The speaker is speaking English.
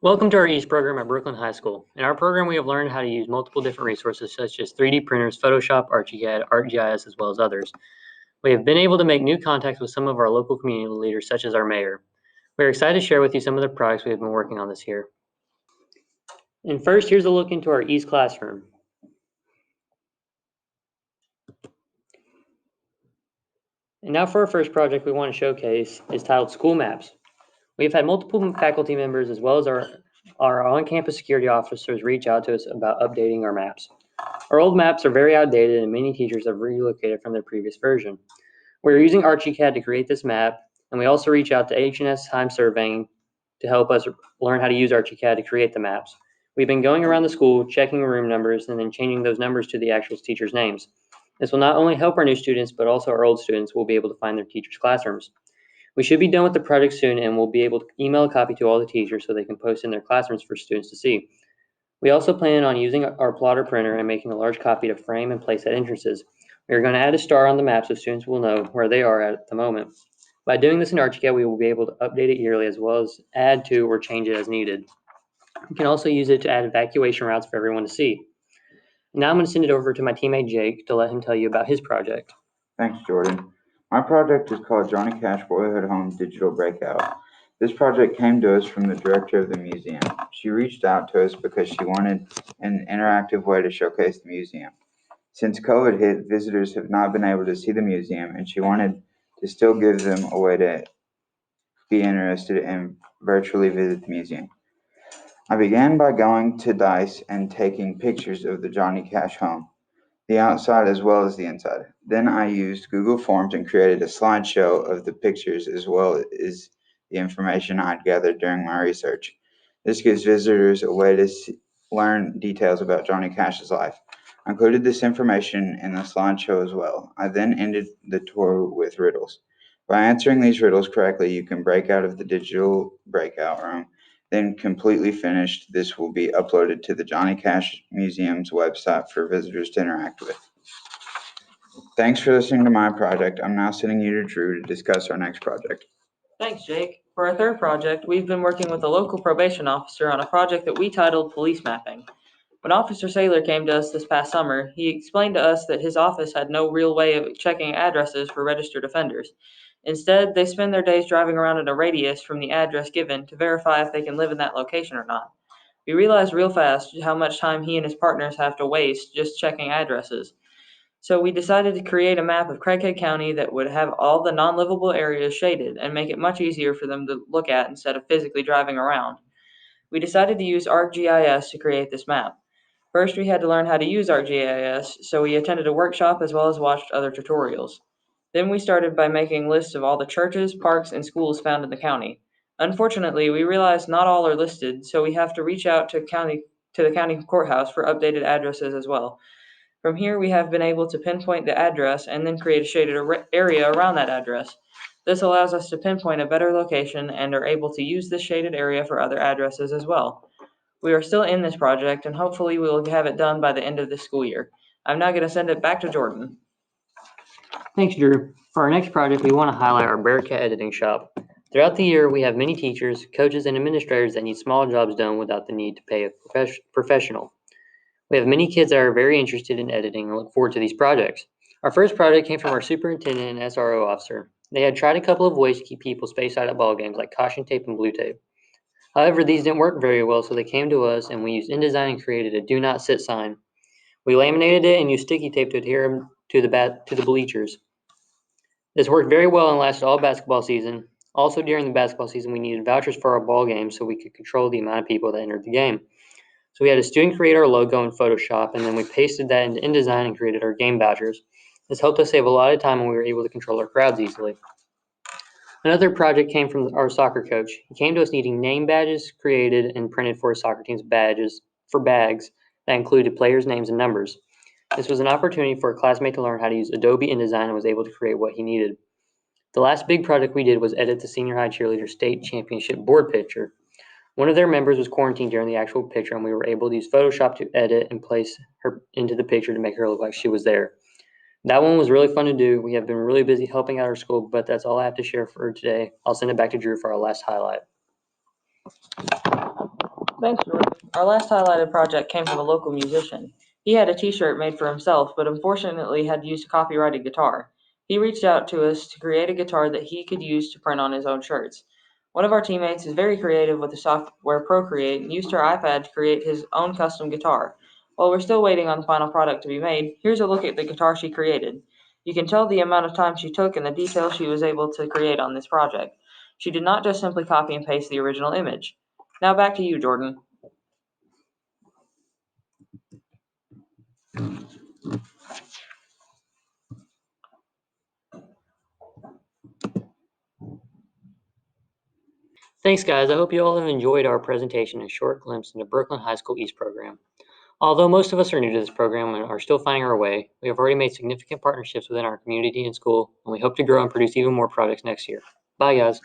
Welcome to our EASE program at Brookland High School. In our program, we have learned how to use multiple different resources such as 3D printers, Photoshop, ArchiCAD, ArcGIS, as well as others. We have been able to make new contacts with some of our local community leaders, such as our mayor. We are excited to share with you some of the projects we have been working on this year. And first, here's a look into our EASE classroom. And now for our first project we want to showcase is titled School Maps. We have had multiple faculty members as well as our on-campus security officers reach out to us about updating our maps. Our old maps are very outdated and many teachers have relocated from their previous version. We're using ArchiCAD to create this map, and we also reach out to H&S Time Surveying to help us learn how to use ArchiCAD to create the maps. We've been going around the school, checking room numbers, and then changing those numbers to the actual teachers' names. This will not only help our new students, but also our old students will be able to find their teachers' classrooms. We should be done with the project soon, and we'll be able to email a copy to all the teachers so they can post in their classrooms for students to see. We also plan on using our plotter printer and making a large copy to frame and place at entrances. We are going to add a star on the map so students will know where they are at the moment. By doing this in ArchiCAD, we will be able to update it yearly as well as add to or change it as needed. We can also use it to add evacuation routes for everyone to see. Now I'm going to send it over to my teammate Jake to let him tell you about his project. Thanks, Jordan. My project is called Johnny Cash Boyhood Home Digital Breakout. This project came to us from the director of the museum. She reached out to us because she wanted an interactive way to showcase the museum. Since COVID hit, visitors have not been able to see the museum, and she wanted to still give them a way to be interested and virtually visit the museum. I began by going to DICE and taking pictures of the Johnny Cash home, the outside as well as the inside. Then I used Google Forms and created a slideshow of the pictures as well as the information I'd gathered during my research. This gives visitors a way to learn details about Johnny Cash's life. I included this information in the slideshow as well. I then ended the tour with riddles. By answering these riddles correctly, you can break out of the digital breakout room. Then completely finished, this will be uploaded to the Johnny Cash Museum's website for visitors to interact with. Thanks for listening to my project. I'm now sending you to Drew to discuss our next project. Thanks, Jake. For our third project, we've been working with a local probation officer on a project that we titled Police Mapping. When Officer Saylor came to us this past summer, he explained to us that his office had no real way of checking addresses for registered offenders. Instead, they spend their days driving around in a radius from the address given to verify if they can live in that location or not. We realized real fast how much time he and his partners have to waste just checking addresses. So we decided to create a map of Craighead County that would have all the non-livable areas shaded and make it much easier for them to look at instead of physically driving around. We decided to use ArcGIS to create this map. First, we had to learn how to use ArcGIS, so we attended a workshop as well as watched other tutorials. Then we started by making lists of all the churches, parks, and schools found in the county. Unfortunately, we realized not all are listed, so we have to reach out to the county courthouse for updated addresses as well. From here, we have been able to pinpoint the address and then create a shaded area around that address. This allows us to pinpoint a better location and are able to use this shaded area for other addresses as well. We are still in this project and hopefully we will have it done by the end of this school year. I'm now going to send it back to Jordan. Thanks, Drew. For our next project, we want to highlight our Bearcat Editing Shop. Throughout the year, we have many teachers, coaches, and administrators that need small jobs done without the need to pay a professional. We have many kids that are very interested in editing and look forward to these projects. Our first project came from our superintendent and SRO officer. They had tried a couple of ways to keep people spaced out at ball games like caution tape and blue tape. However, these didn't work very well, so they came to us and we used InDesign and created a do not sit sign. We laminated it and used sticky tape to adhere to the bleachers. This worked very well and lasted all basketball season. Also during the basketball season, we needed vouchers for our ball games so we could control the amount of people that entered the game. So we had a student create our logo in Photoshop, and then we pasted that into InDesign and created our game vouchers. This helped us save a lot of time and we were able to control our crowds easily. Another project came from our soccer coach. He came to us needing name badges created and printed for his soccer team's bags that included players' names and numbers. This was an opportunity for a classmate to learn how to use Adobe InDesign and was able to create what he needed. The last big project we did was edit the senior high cheerleader state championship board picture. One of their members was quarantined during the actual picture, and we were able to use Photoshop to edit and place her into the picture to make her look like she was there. That one was really fun to do. We have been really busy helping out our school, but that's all I have to share for today. I'll send it back to Drew for our last highlight. Thanks, Jordan. Our last highlighted project came from a local musician. He had a t-shirt made for himself, but unfortunately had used a copyrighted guitar. He reached out to us to create a guitar that he could use to print on his own shirts. One of our teammates is very creative with the software Procreate and used her iPad to create his own custom guitar. While we're still waiting on the final product to be made, here's a look at the guitar she created. You can tell the amount of time she took and the detail she was able to create on this project. She did not just simply copy and paste the original image. Now back to you, Jordan. Thanks, guys. I hope you all have enjoyed our presentation and short glimpse into Brookland High School East program. Although most of us are new to this program and are still finding our way, we have already made significant partnerships within our community and school, and we hope to grow and produce even more projects next year. Bye, guys.